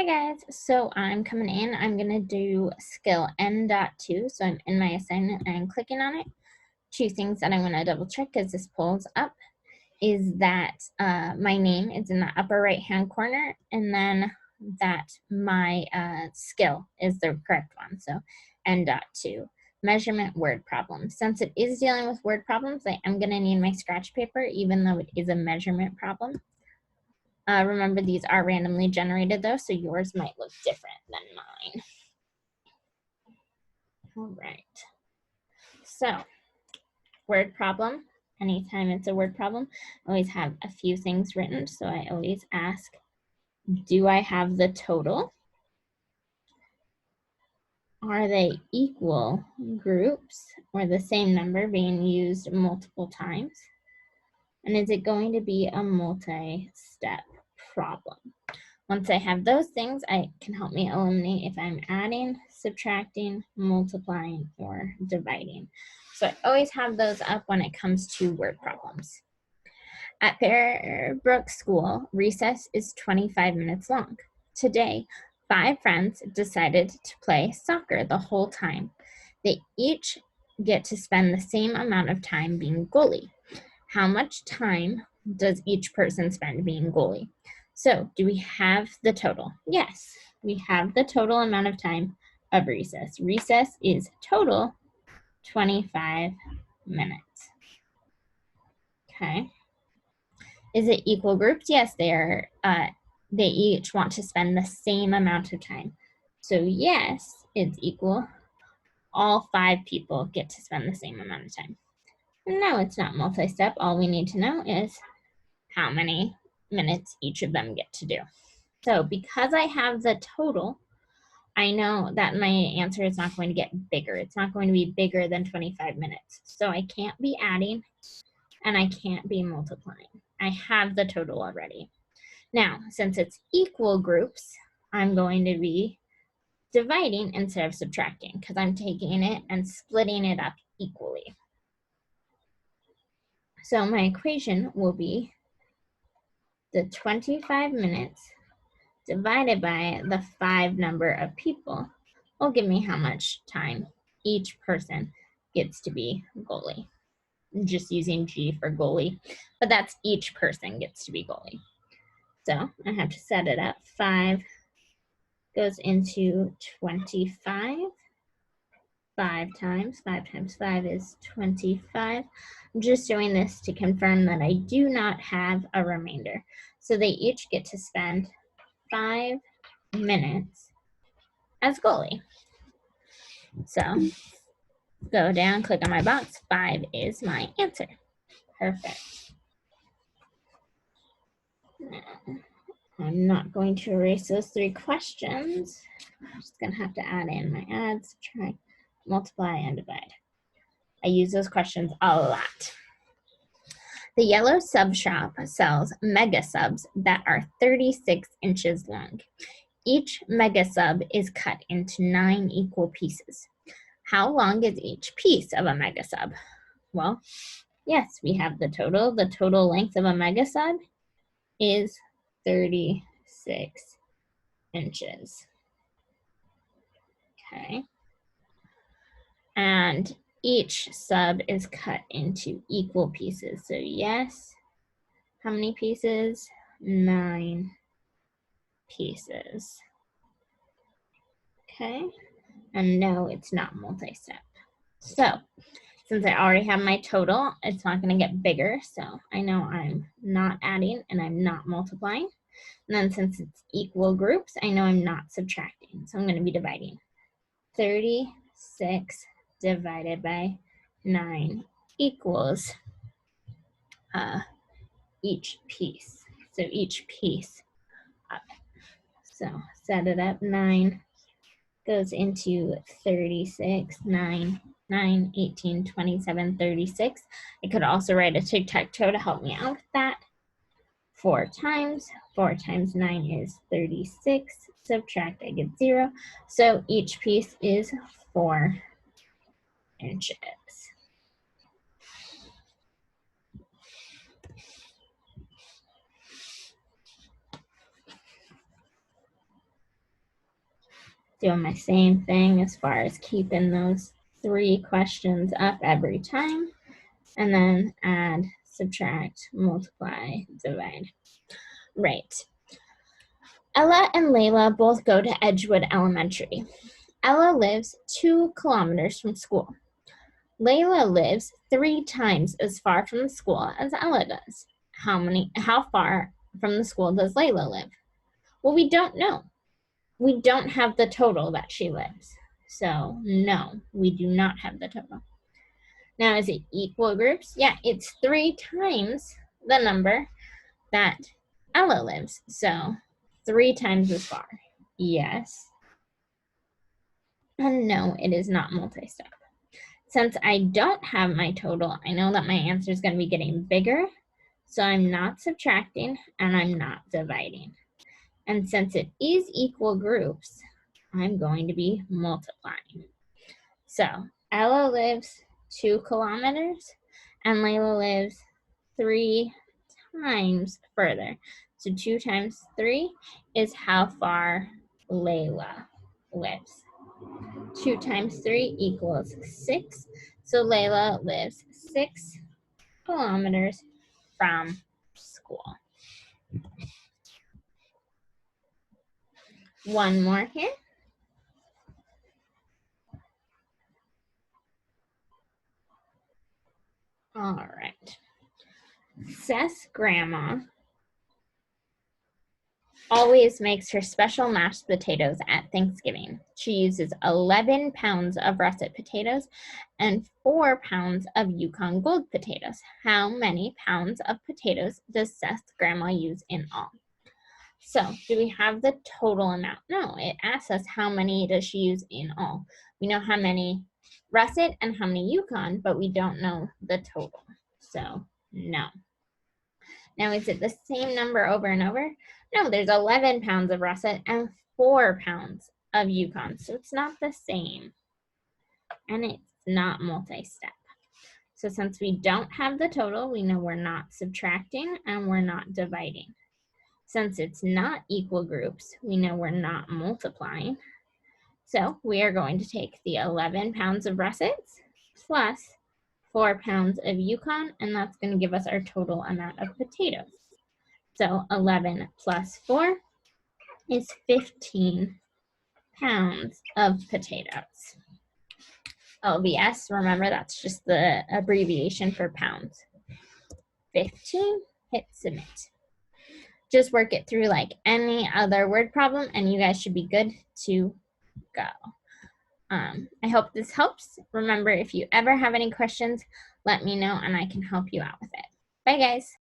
Hi guys, so I'm coming in. I'm going to do skill N.2. So I'm in my assignment and I'm clicking on it. Two things that I want to double check as this pulls up is that my name is in the upper right hand corner, and then that my skill is the correct one. So N.2, measurement word problem. Since it is dealing with word problems, I am going to need my scratch paper even though it is a measurement problem. Remember, these are randomly generated though, so yours might look different than mine. All right. So, word problem. Anytime it's a word problem, I always have a few things written. So I always ask, do I have the total? Are they equal groups or the same number being used multiple times? And is it going to be a multi-step problem? Once I have those things, I can help me eliminate if I'm adding, subtracting, multiplying, or dividing. So I always have those up when it comes to word problems. At Fairbrook School, recess is 25 minutes long. Today, 5 friends decided to play soccer the whole time. They each get to spend the same amount of time being goalie. How much time does each person spend being goalie? So, do we have the total? Yes, we have the total amount of time of recess. Recess is total 25 minutes. Okay. Is it equal groups? Yes, they each want to spend the same amount of time. So yes, it's equal. All 5 people get to spend the same amount of time. No, it's not multi-step. All we need to know is how many minutes each of them get to do. So because I have the total, I know that my answer is not going to get bigger. It's not going to be bigger than 25 minutes. So I can't be adding and I can't be multiplying. I have the total already. Now, since it's equal groups, I'm going to be dividing instead of subtracting because I'm taking it and splitting it up equally. So my equation will be the 25 minutes divided by the 5 number of people will give me how much time each person gets to be goalie. I'm just using G for goalie, but that's each person gets to be goalie. So I have to set it up. 5 goes into 25. 5 times 5 is 25. I'm just doing this to confirm that I do not have a remainder. So they each get to spend 5 minutes as goalie. So go down, click on my box. 5 is my answer. Perfect. I'm not going to erase those 3 questions. I'm just going to have to add in my add, subtract, multiply, and divide. I use those questions a lot. The yellow sub shop sells mega subs that are 36 inches long. Each mega sub is cut into 9 equal pieces. How long is each piece of a mega sub? Well, yes, we have the total. The total length of a mega sub is 36 inches. Okay. And each sub is cut into equal pieces. So yes, how many pieces? 9 pieces. Okay. And no, it's not multi-step. So since I already have my total, it's not going to get bigger. So I know I'm not adding and I'm not multiplying. And then since it's equal groups, I know I'm not subtracting. So I'm going to be dividing. 36 divided by 9 equals each piece. So each piece up. So set it up. 9 goes into 36, 9, 18, 27, 36. I could also write a tic-tac-toe to help me out with that. 4 times 9 is 36. Subtract, I get 0. So each piece is 4 inches. Doing my same thing as far as keeping those 3 questions up every time. And then add, subtract, multiply, divide. Right. Ella and Layla both go to Edgewood Elementary. Ella lives 2 kilometers from school. Layla lives 3 times as far from the school as Ella does. How far from the school does Layla live? Well, we don't know. We don't have the total that she lives. So no, we do not have the total. Now, is it equal groups? Yeah, it's 3 times the number that Ella lives. So 3 times as far. Yes. And no, it is not multi-step. Since I don't have my total, I know that my answer is going to be getting bigger. So I'm not subtracting and I'm not dividing. And since it is equal groups, I'm going to be multiplying. So Ella lives 2 kilometers and Layla lives 3 times further. So 2 times 3 is how far Layla lives. 2 times 3 equals 6. So Layla lives 6 kilometers from school. One more here. All right. Seth's grandma always makes her special mashed potatoes at Thanksgiving. She uses 11 pounds of russet potatoes and 4 pounds of Yukon Gold potatoes. How many pounds of potatoes does Seth's grandma use in all? So, do we have the total amount? No, it asks us how many does she use in all. We know how many russet and how many Yukon, but we don't know the total. So, no. Now, is it the same number over and over? No, there's 11 pounds of russet and 4 pounds of Yukon, so it's not the same. And it's not multi-step. So since we don't have the total, we know we're not subtracting and we're not dividing. Since it's not equal groups, we know we're not multiplying. So we are going to take the 11 pounds of russets plus 4 pounds of Yukon, and that's going to give us our total amount of potatoes. So 11 plus 4 is 15 pounds of potatoes. LBS, remember that's just the abbreviation for pounds. 15, hit submit. Just work it through like any other word problem and you guys should be good to go. I hope this helps. Remember, if you ever have any questions, let me know and I can help you out with it. Bye, guys.